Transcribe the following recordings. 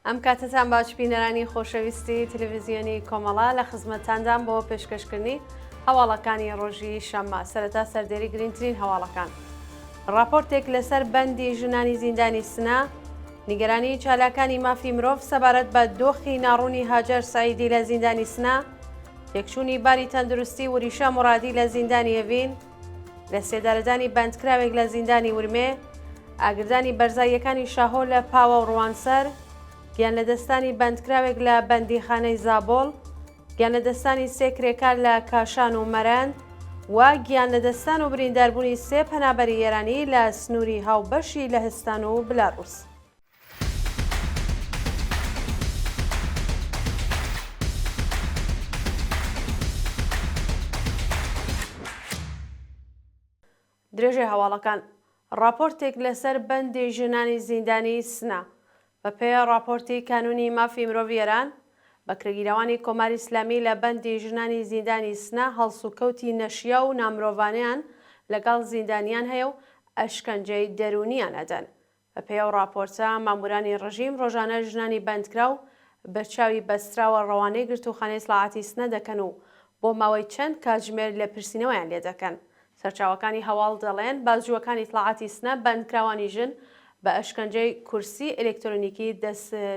ئەم کاتتان باش بینەرانی خۆشەویستی تەلەڤیزیۆنی کۆمەڵا لە خزمەتتاندان بۆ پێشکەشکردنی هەواڵەکانی ڕۆژی شەممە. سەرەتا سەردێری گرنگترین هەواڵەکان. راپۆرتێک لەسەر بەندی ژنانی زیندانی سنا، نیگەرانی چالاکانی مافی مرۆڤ سەبارەت بە دۆخی ناڕوونی هاجەر سەعیدی لە زیندانی سنا، تێکچوونی باری تەندروستی وریشە مورادی لە زیندانی ئەڤین، لە سێدارەدانی بەندکراوێک لە زیندانی ورمێ، ئاگردانی بەرزاییەکانی شاهۆ لە پاوە و ڕوانسەر، گیان لە دەستانی بەندکراوێک لە بەندیخانەی زابۆڵ، گیان لە دەستانی سێ کرێکار لە کاشان و مەرەند، و گیان لە دەستان و برینداربوونی سێ پەنابەری ئێرانی لە سنووری هاوبەشی لە هستان و بلاڕووس. درێژەی هەواڵەکان. راپۆرتێک لەسەر بەندی ژنانی زیندانی سنا بە پێ راپۆرتی کانونی مافی مرۆڤ ئێران، بەکرێگیرەوانی کۆماری ئیسلامی لە بەندی ژنانی زیندانی سنا هەڵسوکەوتی نەشیە و نامرۆڤانیان لەگەڵ زیندانیان هەیە و ئەشکەنجەی دەرونیان ئەدەن. بە پێ ئەو راپۆرتە مامورانی ڕژیم ڕۆژانە ژنانی بەندکرا و بەرچاوی بەستراوە ڕەوانەی گرتوخانەی سڵاعەتی سنە دەکەن و بۆ ماوەی چەند کاتژمێر لە پرسینەوەیان لێ دەکەن. سەرچاوەکانی هەواڵ دەڵێن بازووەکانی سڵاعەتی سنە بەندکراوانی ژن بە ئەشکەنجەی کورسی ئەلێکترۆنیکی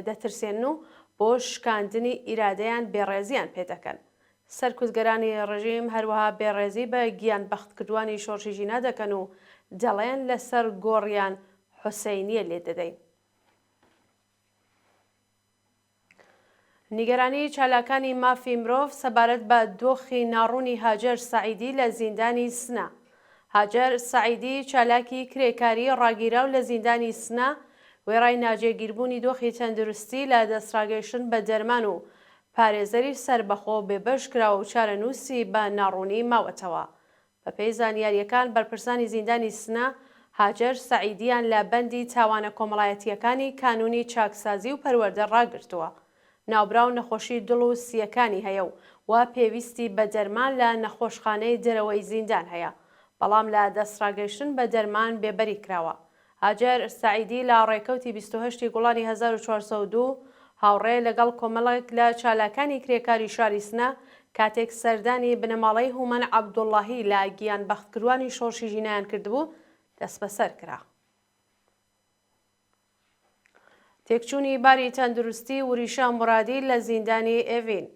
دەترسێن و بۆ شکاندنی ئیرادەیان بێڕێزیان پێ دەکەن. سەرکوزگەرانی ڕژیم هەروەها بێڕێزی بە گیان بەختکردوانی شۆڕشی ژینا دەکەن و دەڵێن لەسەر گۆڕیان حوسەینیە لێ دەدەین. نیگەرانی چالاکانی مافی مرۆڤ سەبارەت بە دۆخی ناڕوونی هاجەر سەعیدی لە زیندانی سنا. هاجەر سەعیدی چالاکی کرێکاری ڕاگیراو لە زیندانی سنا وێڕای ناجێگیربوونی دۆخی تەندروستی لە دەستڕاگەیشتن بە دەرمان و پارێزەری سربەخۆ بێبەش کراوە و چارەنووسی بە ناڕوونی ماوەتەوە. بە پێی زانیاریەکان بەرپرسانی زیندانی سنا، هاجەر سەعیدیان لە بەندی تاوانە کۆمەڵایەتیەکانی کانونی چاکسازی و پەروەردە ڕاگرتووە. ناوبراو نەخۆشی دڵ و سیەکانی هەیە و پێویستی بە دەرمان لە نەخۆشخانەی دەرەوەی زیندان هەیە، بەڵام لە دەستڕاگەیشتن بە دەرمان بێبەری کراوە. هاجەر سەعیدی لە ڕێکەوتی 28 گوڵانی 1402 هاوڕێ لەگەڵ کۆمەڵێک لە چالاکانی کرێکاری شاری سنە کاتێک سەردانی بنەماڵەی هومەن عەبدوڵڵاهی لە گیان بەختکردوانی شۆڕشی ژینایان کردبوو دەست بەسەر کرا. تێکچوونی باری تەندروستی وریشە مورادی لە زیندانی ئێڤین.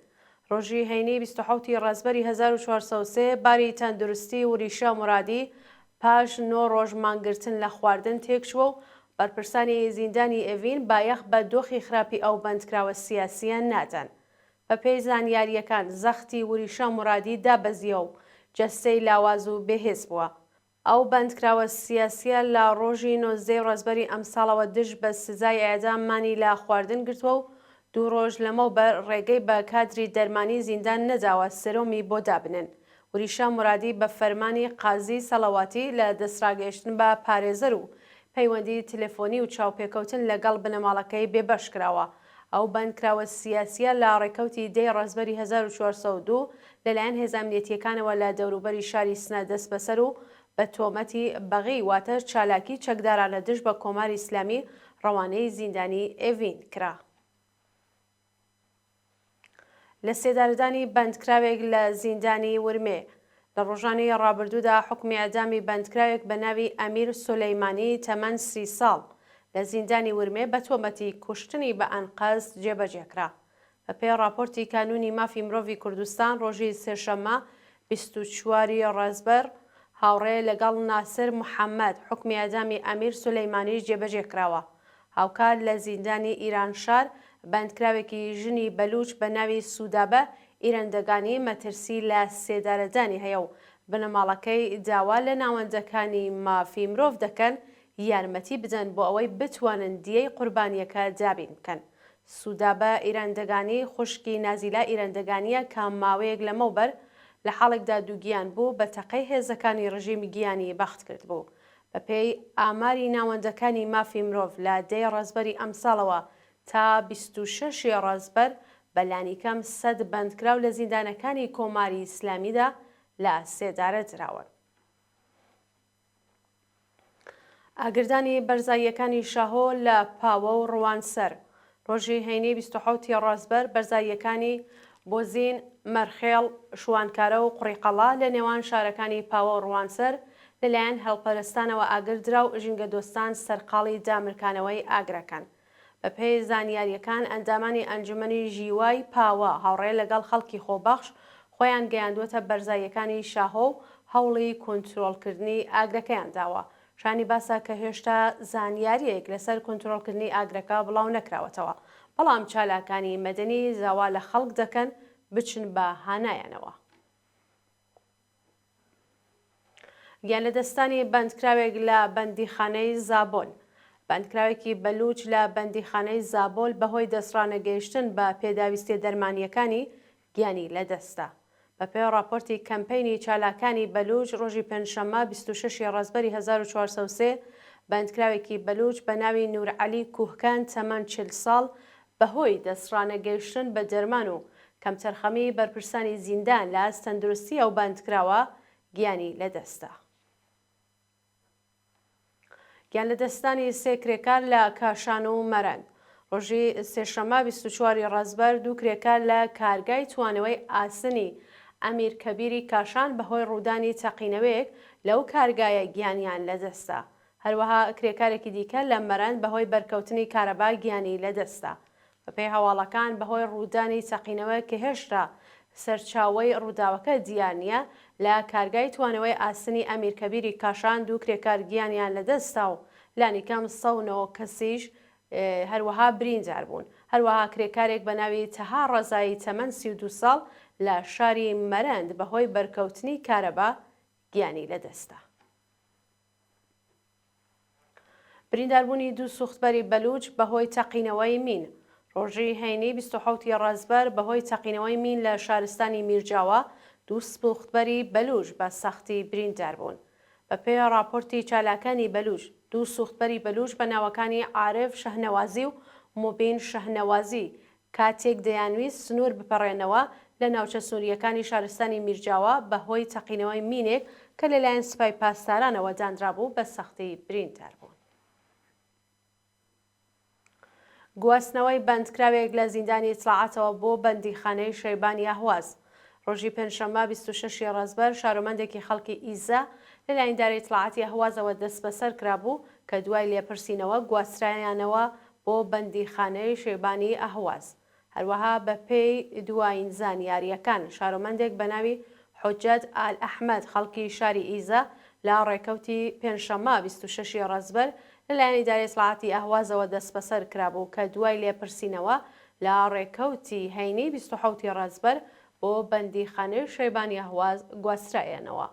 ڕۆژی هەینی 27 ڕەزبەری 1403 باری تەندروستی وریشە مورادی پاش 9 ڕۆژ مانگرتن لە خواردن تێکچووە و بەرپرسانی زیندانی ئێڤین بایەخ بە دۆخی خراپی ئەو بەندکراوە سیاسیان نادەن. بە پێی زانیاریەکان زەختی وریشە مورادی دابەزیە و جەستەی لاواز و بێهێز بووە. ئەو بەندکراوە سیاسیە لە ڕۆژی 19 ڕەزبەری ئەمساڵەوە دژ بە سزای ئێعداممانی لە خواردن گرتووە و 2 ڕۆژ لەمەوبەر ڕێگەی بە کادری دەرمانی زیندان نەداوە سەرۆمی بۆ دابنن. وریشە مورادی بە فەرمانی قازی سەڵەواتی لە دەستڕاگەیشتن بە پارێزەر و پەیوەندی تەلەفۆنی و چاوپێکەوتن لەگەڵ بنەماڵەکەی بێبەش کراوە. ئەو بەندکراوە سیاسیە لە ڕێکەوتی 10 ڕەزبەری 1402 لەلایەن هێزە ئەمنیەتیەکانەوە لە دەوروبەری شاری سنە دەست بەسەر و بە تۆمەتی بەغی واتە چالاکی چەکدارانە دژ بە کۆماری ئیسلامی ڕەوانەی زیندانی ئێڤین کرا. لە سێدارەدانی بەندکراوێک لە زیندانی ورمێ لە ڕۆژانەی ڕابردوودا حکمی ئەعدامی بەندکراوێک بە ناوی ئەمیر سولەیمانی تەمەن 30 ساڵ لە زیندانی ورمێ بە تۆمەتی کوشتنی بە ئەنقەز جێبەجێکرا. بە پێی راپۆرتی کانونی مافی مرۆڤی کوردستان ڕۆژی سێشەممە 24 ڕەزبەر هاوڕێ لەگەڵ ناسر محەممەد حکمی ئەعدامی ئەمیر سولەیمانیش جێبەجێ کراوە. هاوکار لە زیندانی ئیرانشار بەندکراوێکی ژنی بەلوچ بە ناوی سوودابە ئیرەندەگانی مەترسی لە سێدارەدانی هەیە و بنەماڵەکەی داوا لە ناوەندەکانی مافی مرۆڤ دەکەن یارمەتی بدەن بۆ ئەوەی بتوانن دیەی قوربانیەکە دابین بکەن. سوودابە ئیرەندەگانی خوشکی نازیلا ئیرەندەگانیە کە ماوەیەک لەمەوبەر لە حاڵێکدا دووگیان بوو بە تەقەی هێزەکانی ڕژیمی گیانی بەخت کرد بوو. بە پێی ئاماری ناوەندەکانی مافی مرۆڤ لە 10 ڕەزبەری ئەمساڵەوە تا 26 ڕەزبەر بەلانیکەم 100 بەندکراو لە زیندانەکانی کۆماری ئیسلامیدا لە سێدارە دراون. ئاگردانی بەرزاییەکانی شاهۆ لە پاوە و ڕوانسەر. ڕۆژی هەینی 27 ڕازبەر بەرزاییەکانی بۆزین، مەرخێڵ، شوانکارە و قوڕیقەڵا لە نێوان شارەکانی پاوە و ڕوانسەر لەلایەن هەڵپەرستانەوە ئاگردرا و ژینگە دۆستان سەرقاڵی دامرکانەوەی ئاگرەکان. بەپێی زانیاریەکان ئەنجامانی ئەنجومەنی ژیوای پاوە هاوڕێ لەگەڵ خەڵکی خۆبەخش خۆیان گەیاندووەتە بەرزاییەکانی شاهۆ و هەوڵی کۆنترۆڵکردنی ئاگرەکەیان داوە. شانی باسە کە هێشتا زانیاریەک لەسەر کۆنترۆڵکردنی ئاگرەکە بڵاو نەکراوەتەوە، بەڵام چالاکانی مەدەنی زاوا لە خەڵک دەکەن بچن بە هانایانەوە. گیان لەدەستانی بەندکراوێک لە بەندیخانەی زابۆل. بەندکراوێکی بەلوچ لە بەندیخانەی زابۆل بەهۆی دەسڕانەگەیشتن بە پێداویستی دەرمانیەکانی گیانی لەدەستە. بەپێی راپۆرتی کەمپەینی چالاکانی بەلوچ ڕۆژی پێنجشەممە 26 ڕازبەری 1403 بەندکراوێکی بەلوچ بە ناوی نورعەلی کوهکان تەمەن 40 ساڵ بەهۆی دەسڕانەگەیشتن بە دەرمان و کەمتەرخەمی بەرپرسانی زیندان لە تەندروستی ئەو بەندکراوە گیانی لەدەستە. گیان لەدەستانی سێ کرێکار لە کاشان و مەرەند. ڕۆژی سێشەممە 24 ڕازبەر دوو کرێکار لە کارگای توانەوەی ئاسنی ئەمیر کەبیری کاشان بەهۆی ڕوودانی تەقینەوەیەک لەو کارگایە گیانیان لەدەستە. هەروەها کرێکارێکی دیکە لە مەرەند بەهۆی بەرکەوتنی کارەبا گیانی لەدەستە. بەپێی هەواڵەکان بەهۆی ڕوودانی تەقینەوە کە هێشتا سەرچاوەی ڕووداوەکە دیار نییە لە کارگای توانەوەی ئاسنی ئەمیر کەبیری کاشان دوو کرێکار گیانیان لەدەستا و لانیکەم 109 کەسیش هەروەها بریندار بوون. هەروەها کرێکارێک بە ناوی تەها ڕەزایی تەمەن 32 ساڵ لە شاری مەرەند بەهۆی بەرکەوتنی کارەبا گیانی لەدەستە. برینداربوونی دوو سوختبەری بەلوچ بەهۆی تەقینەوەی مین. ڕۆژی هەینی 27 ڕازبەر بەهۆی تەقینەوەی مین لە شارستانی میرجاوە دوو سوختبەری بەلوچ بە سەختی بریندار بوون. بەپێی راپۆرتی چالاکانی بەلوچ دوو سوختبەری بەلوچ بە ناوەکانی عارف شەهنەوازی و موبین شەهنەوازی کاتێک دەیانویست سنوور بپەڕێنەوە لە ناوچە سنووریەکانی شارستانی میرجاوە بەهۆی تەقینەوەی مینێک کە لەلایەن سوپای پاسدارانەوە دانرابوو بە سەختی بریندار بوون. گواستنەوەی بەندکراوێک لە زیندانی ئیتلاعاتەوە بۆ بەندیخانەی شەیبانی ئاهواز. ڕۆژی پێنجشەممە 26 ڕازبەر شارۆمەندێکی خەڵکی ئیزا لەلایەن ئیدارەی ئیتلاعاتی ئاهوازەوە دەست بەسەر کرابوو کە دوای لێپرسینەوە گواسترایانەوە بۆ بەندیخانەی شەیبانی ئاهواز. هەروەها بە پێی دوایین زانیاریەکان شارۆمەندێک بە ناوی حوجەت ئال ئەحمەد خەڵکی شاری ئیزا لە ڕێکەوتی پێنجشەممە 26 ڕازبەر لەلایەن ئیدارەی ئیتلاعاتی ئاهوازەوە دەست بەسەر کرابوو کە دوای لێپرسینەوە لە ڕێکەوتی هەینی 27 ڕازبەر بۆ بەندیخانەی شەیبانی ئاهواز گواسترایانەوە.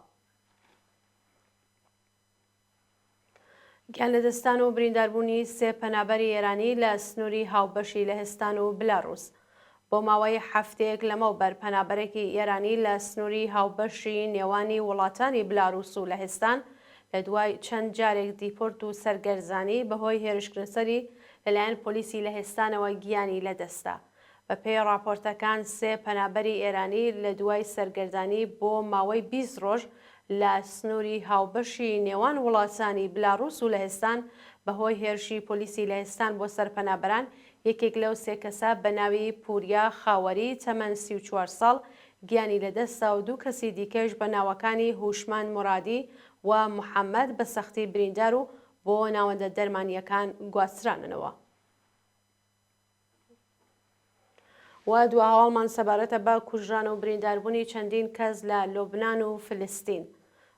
گیان لەدەستان و برینداربوونی سێ پەنابەری ئێرانی لە سنووری هاوبەشی لەهستان و بلاڕووس. بۆ ماوەی هەفتەیەک لەمەوبەر پەنابەرێکی ئێرانی لە سنووری هاوبەشی نێوانی وڵاتانی بلاڕووس و لەهستان لە دوای چەند جارێک دیپۆرت و سەرگەرزانی بەهۆی هێرشکردنسەری لەلایەن پۆلیسی لەهستانەوە گیانی لەدەستا. بەپێی راپۆرتەکان سێ پەنابەری ئێرانی لە دوای سەرگەردانی بۆ ماوەی 20 ڕۆژ لە سنووری هاوبەشی نێوان وڵاتانی بلاڕووس و لەهستان بەهۆی هێرشی پۆلیسی لەهستان بۆ سەرپەنابەران یەکێک لەو سێ کەسە بە ناوی پوریا خاوەری تەمەن 34 ساڵ گیانی لەدەستا و دوو کەسی دیکەش بە ناوەکانی هوشمان مرادی و محەممەد بە سەختی بریندار و بۆ ناوەندە دەرمانیەکان گواستراننەوە. و دو هەواڵمان سەبارەتە بە کوژران و برینداربوونی چەندین کەس لە لۆبنان و فلستین.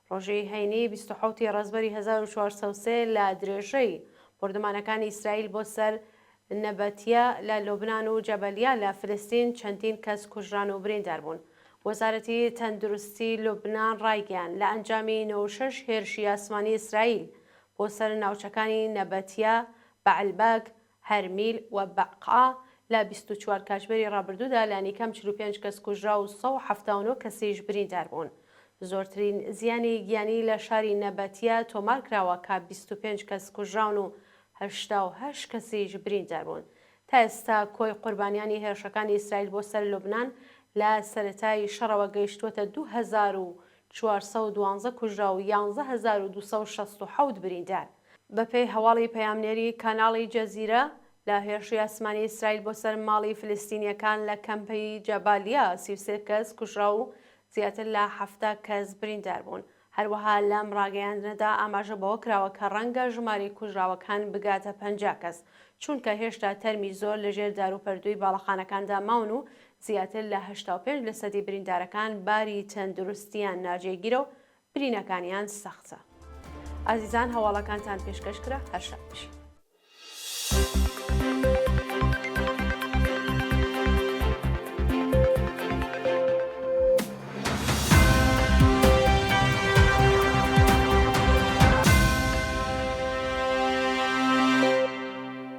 ڕۆژی هەینی 27 ڕازبەری 1403 لە درێژەی بردمانەکانی ئیسرائیل بۆ سەر نەبەتیە لە لۆبنان و جەبەلیا لە فلستین چەندین کەس کوژران و بریندار بوون. وەزارەتی تەندروستی لۆبنان ڕایگەیان لە ئەنجامی 96 هێرشی ئاسمانی ئیسرائیل بۆ سەر ناوچەکانی نەبەتیە، بەعلبەک، هەرمیل و بەقا لە 24 کاتژمێری ڕابردوودا لانیکەم 45 کەس کوژرا و 179 کەسیش بریندار بوون. زۆرترین زیانی گیانی لە شاری نەبەتیە تۆمار کراوە کە 25 کەس کوژراون و 88 کەسیش بریندار بوون. تا ئێستا کۆی قوربانیانی هێرشەکانی ئیسرائیل بۆ سەر لوبنان لە سەرەتای شەڕەوە گەیشتووەتە 2412 کوژرا و 11267 بریندار. بەپێی هەواڵی پەیامنێری کاناڵی جەزیرە لە هێرشی ئاسمانی ئیسرائیل بۆ سەر ماڵی فلستینیەکان لە کەمپەی جەبالیا 33 کەس کوژرا و زیاتر لە 70 کەس بریندار بوون. هەروەها لەم ڕاگەیاندنەدا ئاماژە بەوە کراوە کە ڕەنگە ژماری کوژراوەکان بگاتە 50 کەس، چونکە هێشتا تەرمی زۆر لەژێر داروپەردووی باڵەخانەکاندا ماون و زیاتر لە 85% بریندارەکان باری تەندروستیان ناجێگیرە و برینەکانیان سەختە. ئازیزان، هەواڵەکانتان پێشکەشکرا، هەر شاد بشین.